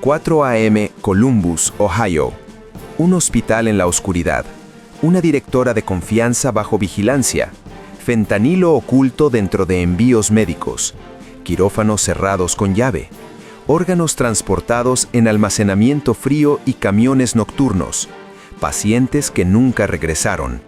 4 a.m., Columbus, Ohio. Un hospital en la oscuridad. Una directora de confianza bajo vigilancia. Fentanilo oculto dentro de envíos médicos. Quirófanos cerrados con llave. Órganos transportados en almacenamiento frío y camiones nocturnos. Pacientes que nunca regresaron.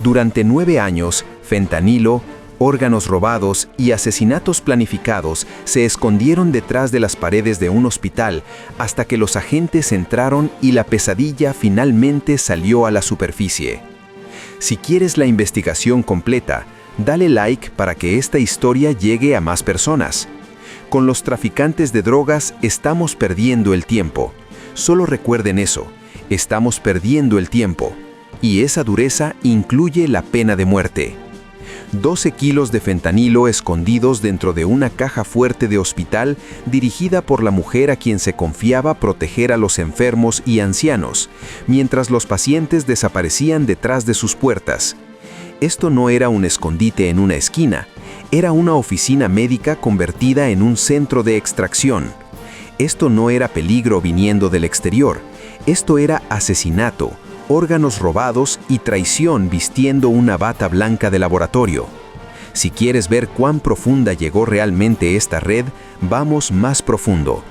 Durante 9 años, fentanilo, órganos robados y asesinatos planificados se escondieron detrás de las paredes de un hospital hasta que los agentes entraron y la pesadilla finalmente salió a la superficie. Si quieres la investigación completa, dale like para que esta historia llegue a más personas. Con los traficantes de drogas estamos perdiendo el tiempo. Solo recuerden eso, estamos perdiendo el tiempo. Y esa dureza incluye la pena de muerte. 12 kilos de fentanilo escondidos dentro de una caja fuerte de hospital dirigida por la mujer a quien se confiaba proteger a los enfermos y ancianos, mientras los pacientes desaparecían detrás de sus puertas. Esto no era un escondite en una esquina, era una oficina médica convertida en un centro de extracción. Esto no era peligro viniendo del exterior, esto era asesinato, órganos robados y traición vistiendo una bata blanca de laboratorio. Si quieres ver cuán profunda llegó realmente esta red, vamos más profundo.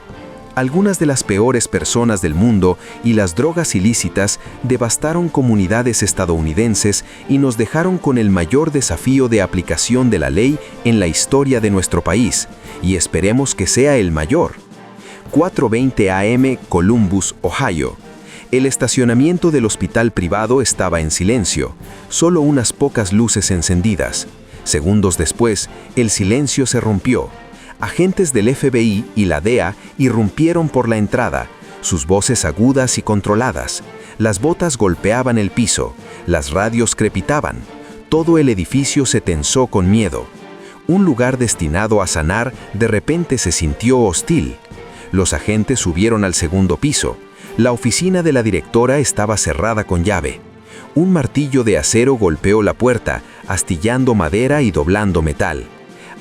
Algunas de las peores personas del mundo y las drogas ilícitas devastaron comunidades estadounidenses y nos dejaron con el mayor desafío de aplicación de la ley en la historia de nuestro país, y esperemos que sea el mayor. 4:20 a.m., Columbus, Ohio. El estacionamiento del hospital privado estaba en silencio, solo unas pocas luces encendidas. Segundos después, el silencio se rompió. Agentes del FBI y la DEA irrumpieron por la entrada, sus voces agudas y controladas. Las botas golpeaban el piso, las radios crepitaban. Todo el edificio se tensó con miedo. Un lugar destinado a sanar de repente se sintió hostil. Los agentes subieron al segundo piso. La oficina de la directora estaba cerrada con llave. Un martillo de acero golpeó la puerta, astillando madera y doblando metal.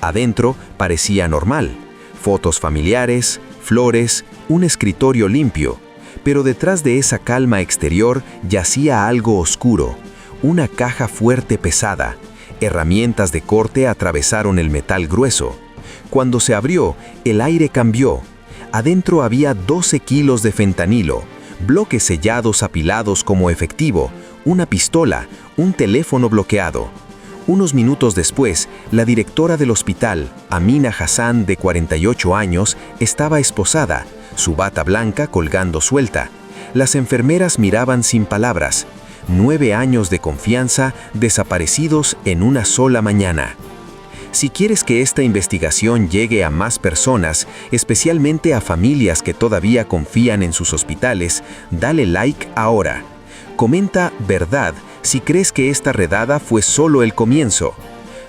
Adentro parecía normal. Fotos familiares, flores, un escritorio limpio. Pero detrás de esa calma exterior yacía algo oscuro. Una caja fuerte pesada. Herramientas de corte atravesaron el metal grueso. Cuando se abrió, el aire cambió. Adentro había 12 kilos de fentanilo, bloques sellados apilados como efectivo, una pistola, un teléfono bloqueado. Unos minutos después, la directora del hospital, Amina Hassan, de 48 años, estaba esposada, su bata blanca colgando suelta. Las enfermeras miraban sin palabras. 9 años de confianza desaparecidos en una sola mañana. Si quieres que esta investigación llegue a más personas, especialmente a familias que todavía confían en sus hospitales, dale like ahora. Comenta verdad si crees que esta redada fue solo el comienzo.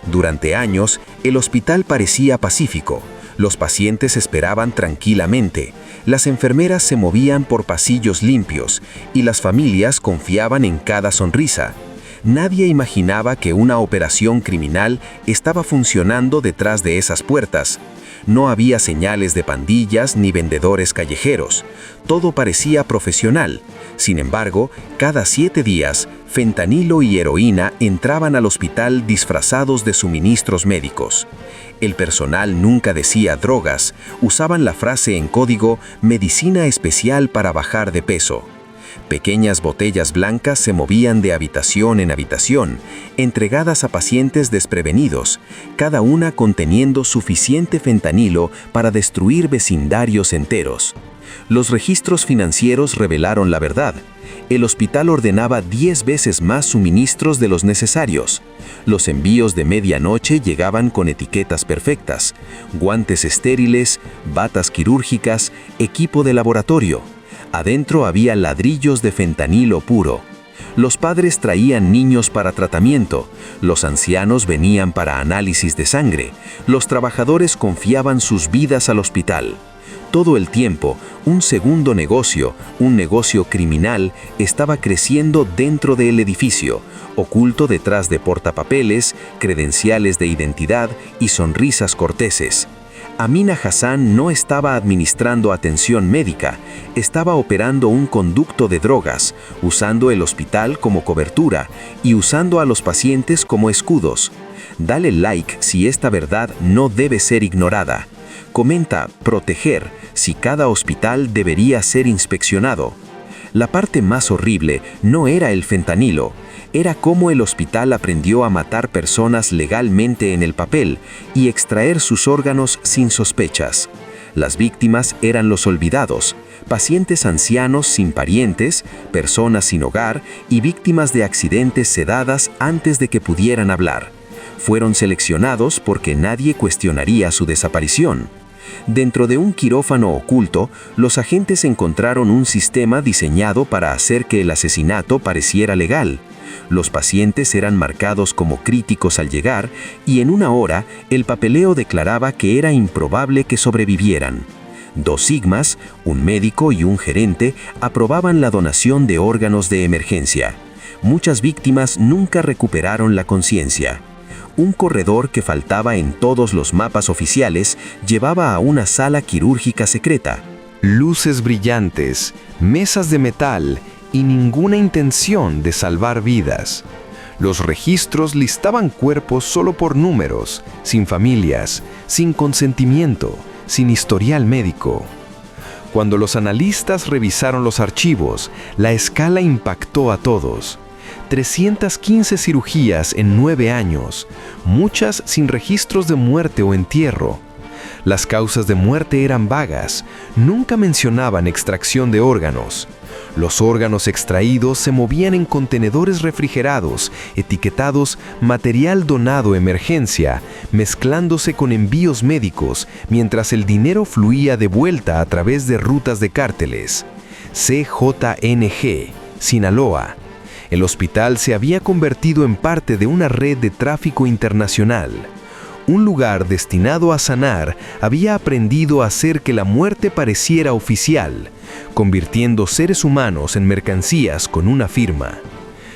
Durante años, el hospital parecía pacífico. Los pacientes esperaban tranquilamente. Las enfermeras se movían por pasillos limpios y las familias confiaban en cada sonrisa. Nadie imaginaba que una operación criminal estaba funcionando detrás de esas puertas. No había señales de pandillas ni vendedores callejeros. Todo parecía profesional. Sin embargo, cada 7 días, fentanilo y heroína entraban al hospital disfrazados de suministros médicos. El personal nunca decía drogas, usaban la frase en código «medicina especial para bajar de peso». Pequeñas botellas blancas se movían de habitación en habitación, entregadas a pacientes desprevenidos, cada una conteniendo suficiente fentanilo para destruir vecindarios enteros. Los registros financieros revelaron la verdad. El hospital ordenaba 10 veces más suministros de los necesarios. Los envíos de medianoche llegaban con etiquetas perfectas, guantes estériles, batas quirúrgicas, equipo de laboratorio. Adentro había ladrillos de fentanilo puro. Los padres traían niños para tratamiento, los ancianos venían para análisis de sangre, los trabajadores confiaban sus vidas al hospital. Todo el tiempo, un segundo negocio, un negocio criminal, estaba creciendo dentro del edificio, oculto detrás de portapapeles, credenciales de identidad y sonrisas corteses. Amina Hassan no estaba administrando atención médica, estaba operando un conducto de drogas, usando el hospital como cobertura y usando a los pacientes como escudos. Dale like si esta verdad no debe ser ignorada. Comenta proteger si cada hospital debería ser inspeccionado. La parte más horrible no era el fentanilo, era cómo el hospital aprendió a matar personas legalmente en el papel y extraer sus órganos sin sospechas. Las víctimas eran los olvidados, pacientes ancianos sin parientes, personas sin hogar y víctimas de accidentes sedadas antes de que pudieran hablar. Fueron seleccionados porque nadie cuestionaría su desaparición. Dentro de un quirófano oculto, los agentes encontraron un sistema diseñado para hacer que el asesinato pareciera legal. Los pacientes eran marcados como críticos al llegar y en una hora el papeleo declaraba que era improbable que sobrevivieran. 2 sigmas, un médico y un gerente, aprobaban la donación de órganos de emergencia. Muchas víctimas nunca recuperaron la conciencia. Un corredor que faltaba en todos los mapas oficiales llevaba a una sala quirúrgica secreta. Luces brillantes, mesas de metal y ninguna intención de salvar vidas. Los registros listaban cuerpos solo por números, sin familias, sin consentimiento, sin historial médico. Cuando los analistas revisaron los archivos, la escala impactó a todos. 315 cirugías en 9 años, muchas sin registros de muerte o entierro. Las causas de muerte eran vagas, nunca mencionaban extracción de órganos. Los órganos extraídos se movían en contenedores refrigerados, etiquetados material donado emergencia, mezclándose con envíos médicos, mientras el dinero fluía de vuelta a través de rutas de cárteles. CJNG, Sinaloa. El hospital se había convertido en parte de una red de tráfico internacional. Un lugar destinado a sanar había aprendido a hacer que la muerte pareciera oficial, convirtiendo seres humanos en mercancías con una firma.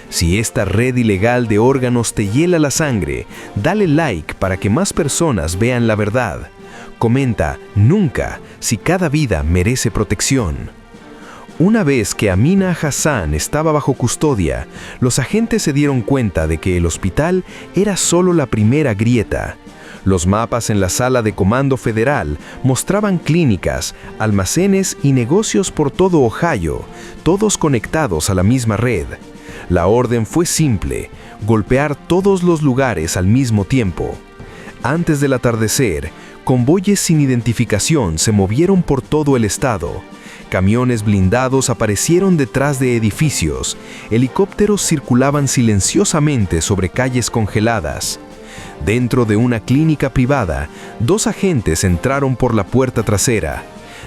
Si esta red ilegal de órganos te hiela la sangre, dale like para que más personas vean la verdad. Comenta nunca si cada vida merece protección. Una vez que Amina Hassan estaba bajo custodia, los agentes se dieron cuenta de que el hospital era solo la primera grieta. Los mapas en la sala de comando federal mostraban clínicas, almacenes y negocios por todo Ohio, todos conectados a la misma red. La orden fue simple: golpear todos los lugares al mismo tiempo. Antes del atardecer, convoyes sin identificación se movieron por todo el estado. Camiones blindados aparecieron detrás de edificios. Helicópteros circulaban silenciosamente sobre calles congeladas. Dentro de una clínica privada, 2 agentes entraron por la puerta trasera.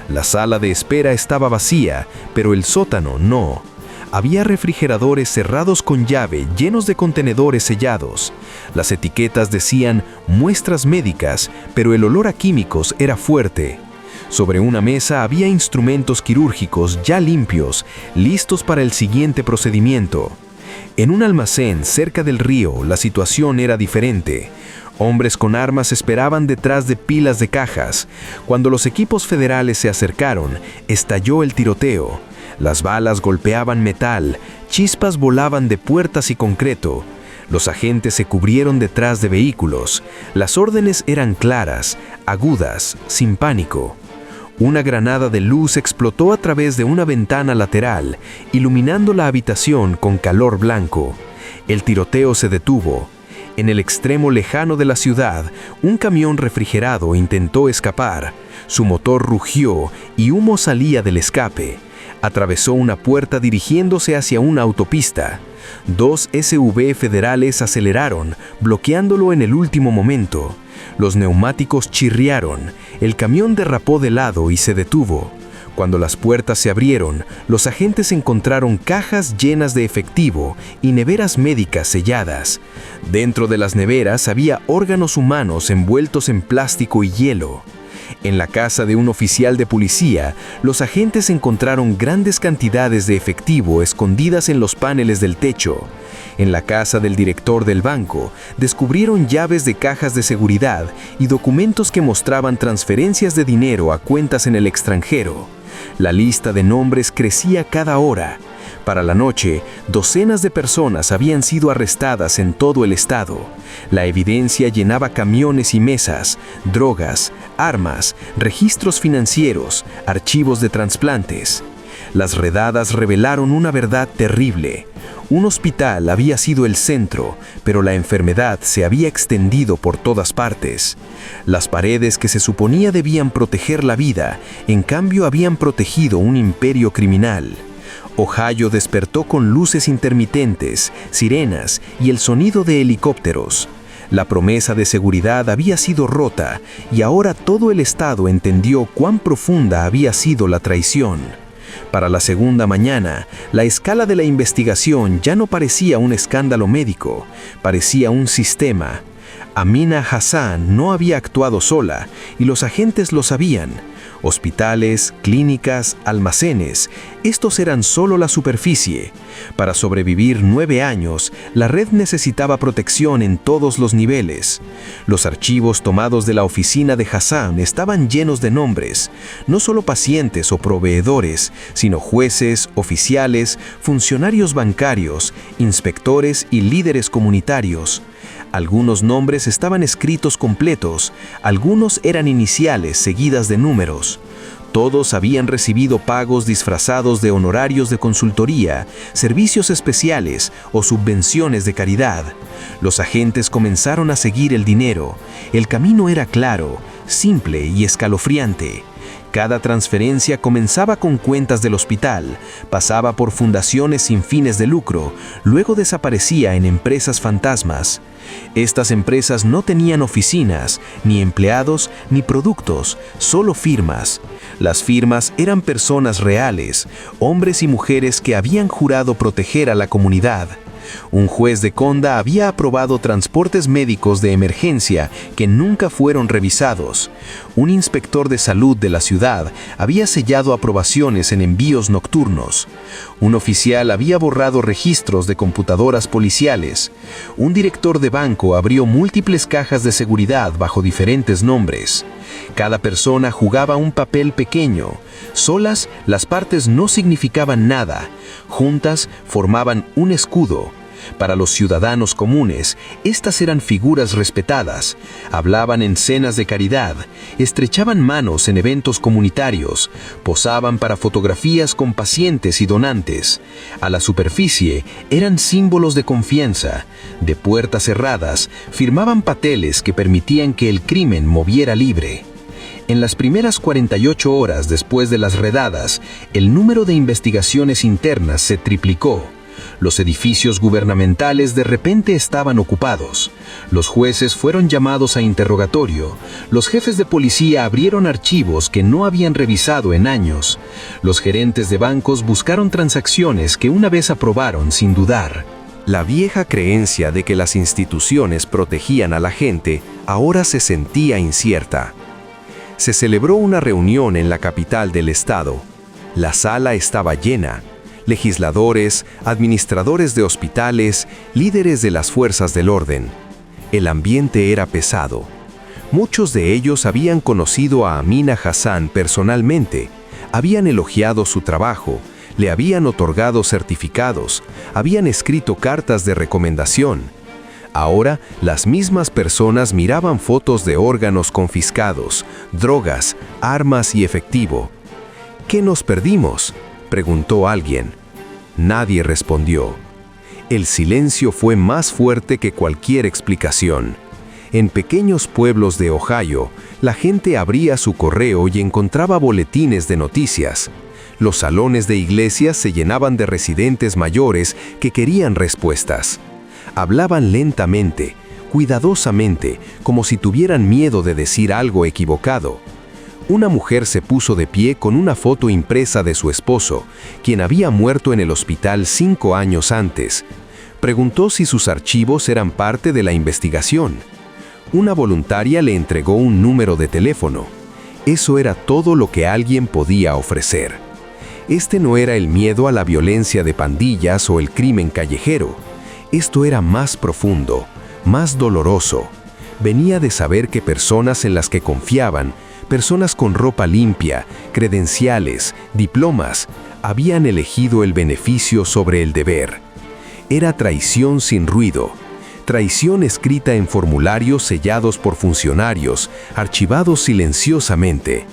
La sala de espera estaba vacía, pero el sótano no. Había refrigeradores cerrados con llave, llenos de contenedores sellados. Las etiquetas decían muestras médicas, pero el olor a químicos era fuerte. Sobre una mesa había instrumentos quirúrgicos ya limpios, listos para el siguiente procedimiento. En un almacén cerca del río, la situación era diferente. Hombres con armas esperaban detrás de pilas de cajas. Cuando los equipos federales se acercaron, estalló el tiroteo. Las balas golpeaban metal, chispas volaban de puertas y concreto. Los agentes se cubrieron detrás de vehículos. Las órdenes eran claras, agudas, sin pánico. Una granada de luz explotó a través de una ventana lateral, iluminando la habitación con calor blanco. El tiroteo se detuvo. En el extremo lejano de la ciudad, un camión refrigerado intentó escapar. Su motor rugió y humo salía del escape. Atravesó una puerta dirigiéndose hacia una autopista. 2 SUV federales aceleraron, bloqueándolo en el último momento. Los neumáticos chirriaron, el camión derrapó de lado y se detuvo. Cuando las puertas se abrieron, los agentes encontraron cajas llenas de efectivo y neveras médicas selladas. Dentro de las neveras había órganos humanos envueltos en plástico y hielo. En la casa de un oficial de policía, los agentes encontraron grandes cantidades de efectivo escondidas en los paneles del techo. En la casa del director del banco, descubrieron llaves de cajas de seguridad y documentos que mostraban transferencias de dinero a cuentas en el extranjero. La lista de nombres crecía cada hora. Para la noche, docenas de personas habían sido arrestadas en todo el estado. La evidencia llenaba camiones y mesas, drogas, armas, registros financieros, archivos de trasplantes. Las redadas revelaron una verdad terrible. Un hospital había sido el centro, pero la enfermedad se había extendido por todas partes. Las paredes que se suponía debían proteger la vida, en cambio habían protegido un imperio criminal. Ohio despertó con luces intermitentes, sirenas y el sonido de helicópteros. La promesa de seguridad había sido rota y ahora todo el estado entendió cuán profunda había sido la traición. Para la segunda mañana, la escala de la investigación ya no parecía un escándalo médico, parecía un sistema. Amina Hassan no había actuado sola y los agentes lo sabían. Hospitales, clínicas, almacenes, estos eran solo la superficie. Para sobrevivir 9 años, la red necesitaba protección en todos los niveles. Los archivos tomados de la oficina de Hassan estaban llenos de nombres, no solo pacientes o proveedores, sino jueces, oficiales, funcionarios bancarios, inspectores y líderes comunitarios. Algunos nombres estaban escritos completos, algunos eran iniciales seguidas de números. Todos habían recibido pagos disfrazados de honorarios de consultoría, servicios especiales o subvenciones de caridad. Los agentes comenzaron a seguir el dinero. El camino era claro, simple y escalofriante. Cada transferencia comenzaba con cuentas del hospital, pasaba por fundaciones sin fines de lucro, luego desaparecía en empresas fantasmas. Estas empresas no tenían oficinas, ni empleados, ni productos, solo firmas. Las firmas eran personas reales, hombres y mujeres que habían jurado proteger a la comunidad. Un juez de Conda había aprobado transportes médicos de emergencia que nunca fueron revisados. Un inspector de salud de la ciudad había sellado aprobaciones en envíos nocturnos. Un oficial había borrado registros de computadoras policiales. Un director de banco abrió múltiples cajas de seguridad bajo diferentes nombres. Cada persona jugaba un papel pequeño. Solas, las partes no significaban nada. Juntas, formaban un escudo. Para los ciudadanos comunes, estas eran figuras respetadas. Hablaban en cenas de caridad, estrechaban manos en eventos comunitarios, posaban para fotografías con pacientes y donantes. A la superficie, eran símbolos de confianza. De puertas cerradas, firmaban papeles que permitían que el crimen moviera libre. En las primeras 48 horas después de las redadas, el número de investigaciones internas se triplicó. Los edificios gubernamentales de repente estaban ocupados. Los jueces fueron llamados a interrogatorio. Los jefes de policía abrieron archivos que no habían revisado en años. Los gerentes de bancos buscaron transacciones que una vez aprobaron sin dudar. La vieja creencia de que las instituciones protegían a la gente ahora se sentía incierta. Se celebró una reunión en la capital del estado. La sala estaba llena. Legisladores, administradores de hospitales, líderes de las fuerzas del orden. El ambiente era pesado. Muchos de ellos habían conocido a Amina Hassan personalmente, habían elogiado su trabajo, le habían otorgado certificados, habían escrito cartas de recomendación. Ahora, las mismas personas miraban fotos de órganos confiscados, drogas, armas y efectivo. ¿Qué nos perdimos?, preguntó alguien. Nadie respondió. El silencio fue más fuerte que cualquier explicación. En pequeños pueblos de Ohio, la gente abría su correo y encontraba boletines de noticias. Los salones de iglesias se llenaban de residentes mayores que querían respuestas. Hablaban lentamente, cuidadosamente, como si tuvieran miedo de decir algo equivocado. Una mujer se puso de pie con una foto impresa de su esposo, quien había muerto en el hospital 5 años antes. Preguntó si sus archivos eran parte de la investigación. Una voluntaria le entregó un número de teléfono. Eso era todo lo que alguien podía ofrecer. Este no era el miedo a la violencia de pandillas o el crimen callejero. Esto era más profundo, más doloroso. Venía de saber que personas en las que confiaban, personas con ropa limpia, credenciales, diplomas, habían elegido el beneficio sobre el deber. Era traición sin ruido. Traición escrita en formularios sellados por funcionarios, archivados silenciosamente.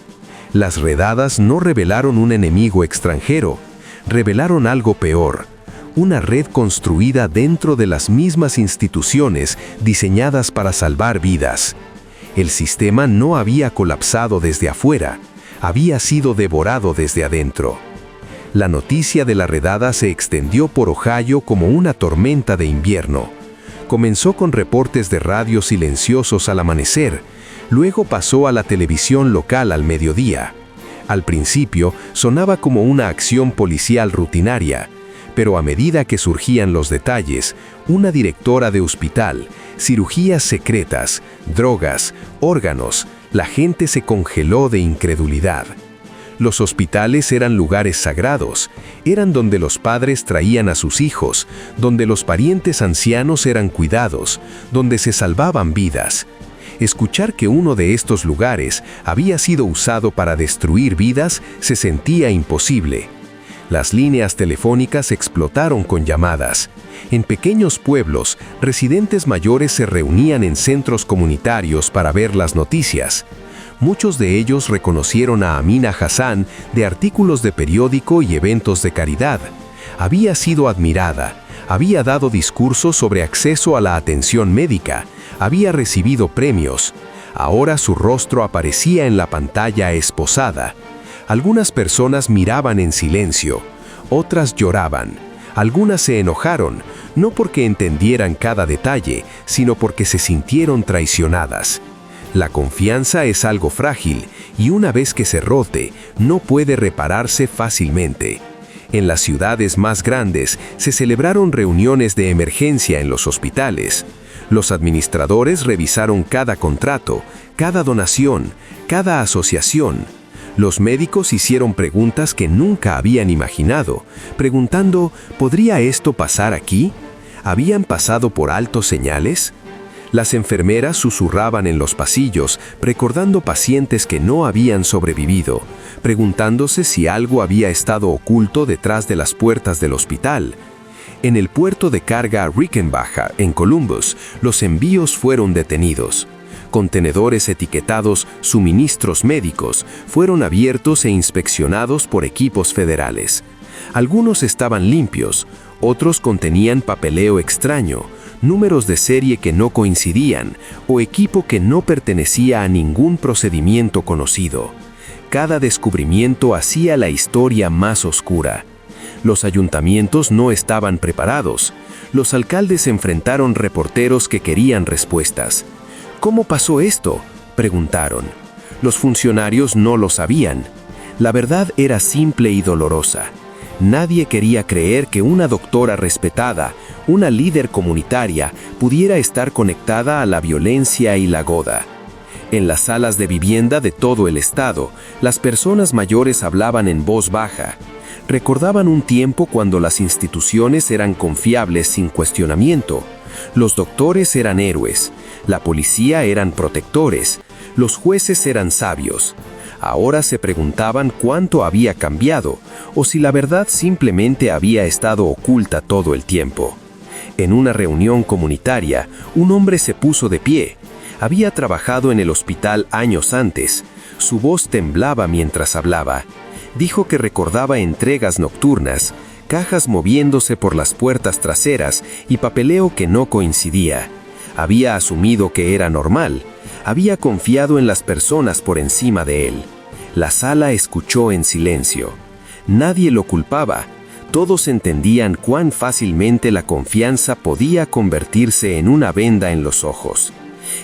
Las redadas no revelaron un enemigo extranjero, revelaron algo peor, una red construida dentro de las mismas instituciones diseñadas para salvar vidas. El sistema no había colapsado desde afuera, había sido devorado desde adentro. La noticia de la redada se extendió por Ohio como una tormenta de invierno. Comenzó con reportes de radio silenciosos al amanecer, luego pasó a la televisión local al mediodía. Al principio sonaba como una acción policial rutinaria, pero a medida que surgían los detalles, una directora de hospital, cirugías secretas, drogas, órganos, la gente se congeló de incredulidad. Los hospitales eran lugares sagrados, eran donde los padres traían a sus hijos, donde los parientes ancianos eran cuidados, donde se salvaban vidas. Escuchar que uno de estos lugares había sido usado para destruir vidas se sentía imposible. Las líneas telefónicas explotaron con llamadas. En pequeños pueblos, residentes mayores se reunían en centros comunitarios para ver las noticias. Muchos de ellos reconocieron a Amina Hassan de artículos de periódico y eventos de caridad. Había sido admirada, había dado discursos sobre acceso a la atención médica, había recibido premios. Ahora su rostro aparecía en la pantalla esposada. Algunas personas miraban en silencio, otras lloraban. Algunas se enojaron, no porque entendieran cada detalle, sino porque se sintieron traicionadas. La confianza es algo frágil y una vez que se rote, no puede repararse fácilmente. En las ciudades más grandes se celebraron reuniones de emergencia en los hospitales. Los administradores revisaron cada contrato, cada donación, cada asociación. Los médicos hicieron preguntas que nunca habían imaginado, preguntando, ¿podría esto pasar aquí? ¿Habían pasado por alto señales? Las enfermeras susurraban en los pasillos, recordando pacientes que no habían sobrevivido, preguntándose si algo había estado oculto detrás de las puertas del hospital. En el puerto de carga Rickenbacker, en Columbus, los envíos fueron detenidos. Contenedores etiquetados «suministros médicos» fueron abiertos e inspeccionados por equipos federales. Algunos estaban limpios, otros contenían papeleo extraño, números de serie que no coincidían o equipo que no pertenecía a ningún procedimiento conocido. Cada descubrimiento hacía la historia más oscura. Los ayuntamientos no estaban preparados. Los alcaldes enfrentaron reporteros que querían respuestas. ¿Cómo pasó esto?, preguntaron. Los funcionarios no lo sabían. La verdad era simple y dolorosa. Nadie quería creer que una doctora respetada, una líder comunitaria, pudiera estar conectada a la violencia y la goda. En las salas de vivienda de todo el estado, las personas mayores hablaban en voz baja. Recordaban un tiempo cuando las instituciones eran confiables sin cuestionamiento. Los doctores eran héroes, la policía eran protectores, los jueces eran sabios. Ahora se preguntaban cuánto había cambiado, o si la verdad simplemente había estado oculta todo el tiempo. En una reunión comunitaria, un hombre se puso de pie. Había trabajado en el hospital años antes. Su voz temblaba mientras hablaba. Dijo que recordaba entregas nocturnas, cajas moviéndose por las puertas traseras y papeleo que no coincidía. Había asumido que era normal. Había confiado en las personas por encima de él. La sala escuchó en silencio. Nadie lo culpaba. Todos entendían cuán fácilmente la confianza podía convertirse en una venda en los ojos.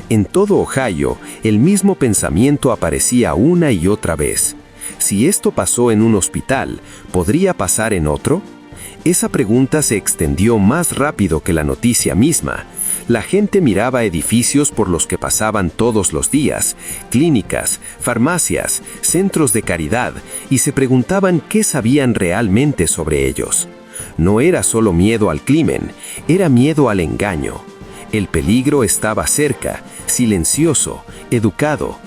En todo Ohio, el mismo pensamiento aparecía una y otra vez. Si esto pasó en un hospital, ¿podría pasar en otro? Esa pregunta se extendió más rápido que la noticia misma. La gente miraba edificios por los que pasaban todos los días, clínicas, farmacias, centros de caridad, y se preguntaban qué sabían realmente sobre ellos. No era solo miedo al crimen, era miedo al engaño. El peligro estaba cerca, silencioso, educado.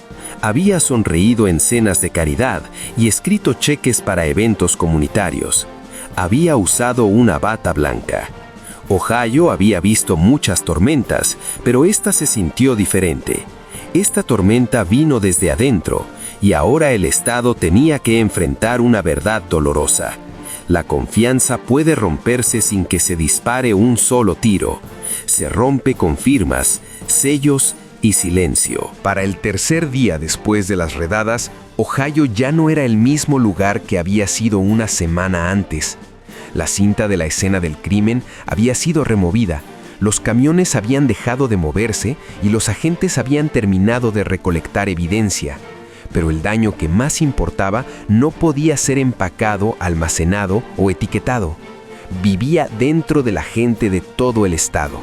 Había sonreído en cenas de caridad y escrito cheques para eventos comunitarios. Había usado una bata blanca. Ohio había visto muchas tormentas, pero esta se sintió diferente. Esta tormenta vino desde adentro, y ahora el Estado tenía que enfrentar una verdad dolorosa. La confianza puede romperse sin que se dispare un solo tiro. Se rompe con firmas, sellos y silencio. Para el tercer día después de las redadas, Ohio ya no era el mismo lugar que había sido una semana antes. La cinta de la escena del crimen había sido removida, los camiones habían dejado de moverse y los agentes habían terminado de recolectar evidencia. Pero el daño que más importaba no podía ser empacado, almacenado o etiquetado. Vivía dentro de la gente de todo el estado.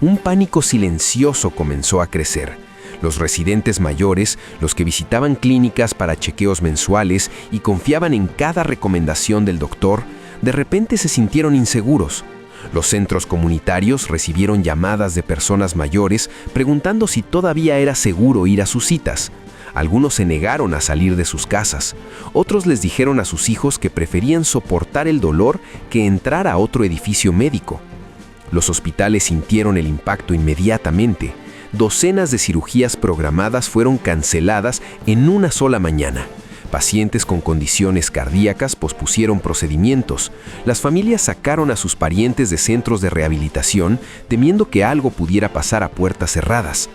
Un pánico silencioso comenzó a crecer. Los residentes mayores, los que visitaban clínicas para chequeos mensuales y confiaban en cada recomendación del doctor, de repente se sintieron inseguros. Los centros comunitarios recibieron llamadas de personas mayores preguntando si todavía era seguro ir a sus citas. Algunos se negaron a salir de sus casas. Otros les dijeron a sus hijos que preferían soportar el dolor que entrar a otro edificio médico. Los hospitales sintieron el impacto inmediatamente. Docenas de cirugías programadas fueron canceladas en una sola mañana. Pacientes con condiciones cardíacas pospusieron procedimientos. Las familias sacaron a sus parientes de centros de rehabilitación temiendo que algo pudiera pasar a puertas cerradas.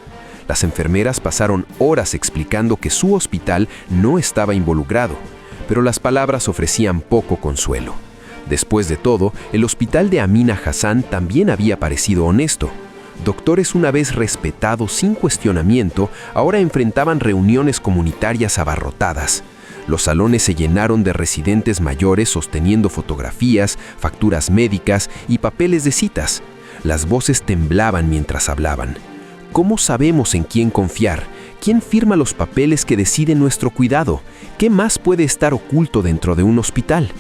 Las enfermeras pasaron horas explicando que su hospital no estaba involucrado, pero las palabras ofrecían poco consuelo. Después de todo, el hospital de Amina Hassan también había parecido honesto. Doctores una vez respetados sin cuestionamiento, ahora enfrentaban reuniones comunitarias abarrotadas. Los salones se llenaron de residentes mayores sosteniendo fotografías, facturas médicas y papeles de citas. Las voces temblaban mientras hablaban. ¿Cómo sabemos en quién confiar? ¿Quién firma los papeles que deciden nuestro cuidado? ¿Qué más puede estar oculto dentro de un hospital?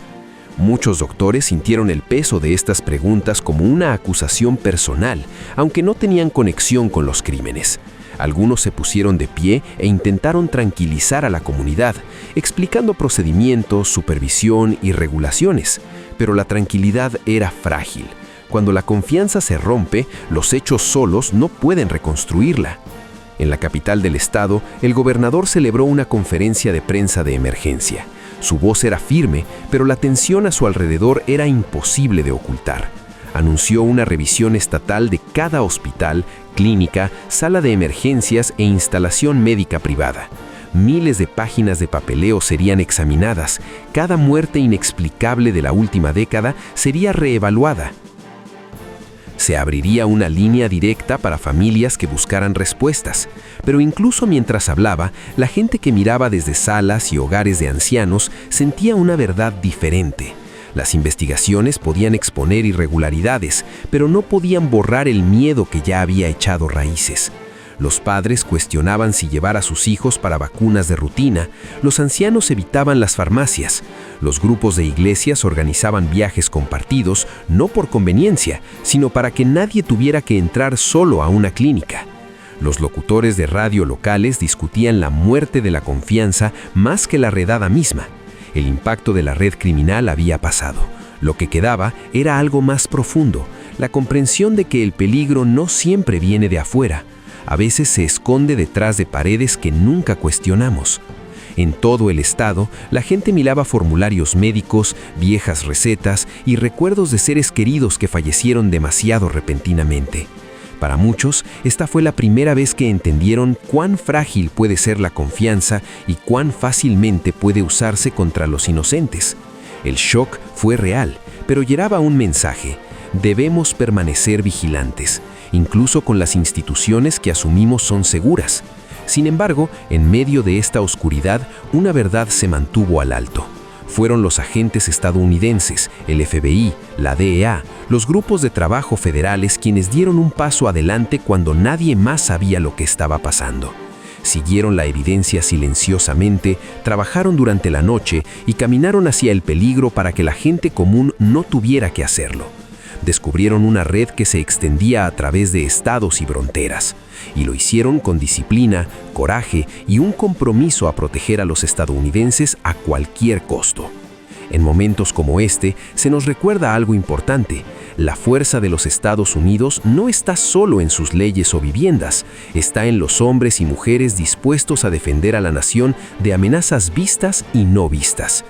Muchos doctores sintieron el peso de estas preguntas como una acusación personal, aunque no tenían conexión con los crímenes. Algunos se pusieron de pie e intentaron tranquilizar a la comunidad, explicando procedimientos, supervisión y regulaciones. Pero la tranquilidad era frágil. Cuando la confianza se rompe, los hechos solos no pueden reconstruirla. En la capital del estado, el gobernador celebró una conferencia de prensa de emergencia. Su voz era firme, pero la tensión a su alrededor era imposible de ocultar. Anunció una revisión estatal de cada hospital, clínica, sala de emergencias e instalación médica privada. Miles de páginas de papeleo serían examinadas. Cada muerte inexplicable de la última década sería reevaluada. Se abriría una línea directa para familias que buscaran respuestas, pero incluso mientras hablaba, la gente que miraba desde salas y hogares de ancianos sentía una verdad diferente. Las investigaciones podían exponer irregularidades, pero no podían borrar el miedo que ya había echado raíces. Los padres cuestionaban si llevar a sus hijos para vacunas de rutina, los ancianos evitaban las farmacias, los grupos de iglesias organizaban viajes compartidos no por conveniencia, sino para que nadie tuviera que entrar solo a una clínica. Los locutores de radio locales discutían la muerte de la confianza más que la redada misma. El impacto de la red criminal había pasado. Lo que quedaba era algo más profundo, la comprensión de que el peligro no siempre viene de afuera. A veces se esconde detrás de paredes que nunca cuestionamos. En todo el estado, la gente miraba formularios médicos, viejas recetas y recuerdos de seres queridos que fallecieron demasiado repentinamente. Para muchos, esta fue la primera vez que entendieron cuán frágil puede ser la confianza y cuán fácilmente puede usarse contra los inocentes. El shock fue real, pero llevaba un mensaje: debemos permanecer vigilantes, incluso con las instituciones que asumimos son seguras. Sin embargo, en medio de esta oscuridad, una verdad se mantuvo al alto. Fueron los agentes estadounidenses, el FBI, la DEA, los grupos de trabajo federales quienes dieron un paso adelante cuando nadie más sabía lo que estaba pasando. Siguieron la evidencia silenciosamente, trabajaron durante la noche y caminaron hacia el peligro para que la gente común no tuviera que hacerlo. Descubrieron una red que se extendía a través de estados y fronteras, y lo hicieron con disciplina, coraje y un compromiso a proteger a los estadounidenses a cualquier costo. En momentos como este, se nos recuerda algo importante. La fuerza de los Estados Unidos no está solo en sus leyes o viviendas, está en los hombres y mujeres dispuestos a defender a la nación de amenazas vistas y no vistas.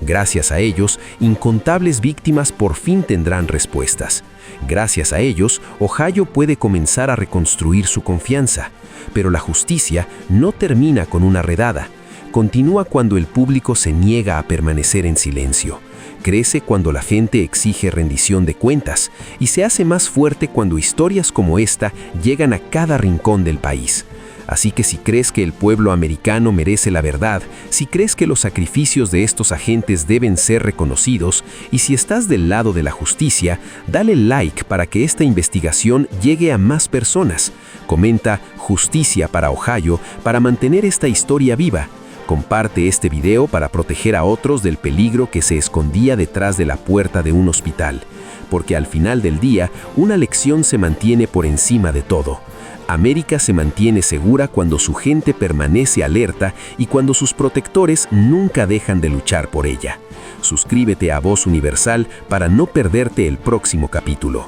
Gracias a ellos, incontables víctimas por fin tendrán respuestas. Gracias a ellos, Ohio puede comenzar a reconstruir su confianza. Pero la justicia no termina con una redada. Continúa cuando el público se niega a permanecer en silencio. Crece cuando la gente exige rendición de cuentas y se hace más fuerte cuando historias como esta llegan a cada rincón del país. Así que si crees que el pueblo americano merece la verdad, si crees que los sacrificios de estos agentes deben ser reconocidos y si estás del lado de la justicia, dale like para que esta investigación llegue a más personas. Comenta "Justicia para Ohio" para mantener esta historia viva. Comparte este video para proteger a otros del peligro que se escondía detrás de la puerta de un hospital. Porque al final del día, una lección se mantiene por encima de todo. América se mantiene segura cuando su gente permanece alerta y cuando sus protectores nunca dejan de luchar por ella. Suscríbete a Voz Universal para no perderte el próximo capítulo.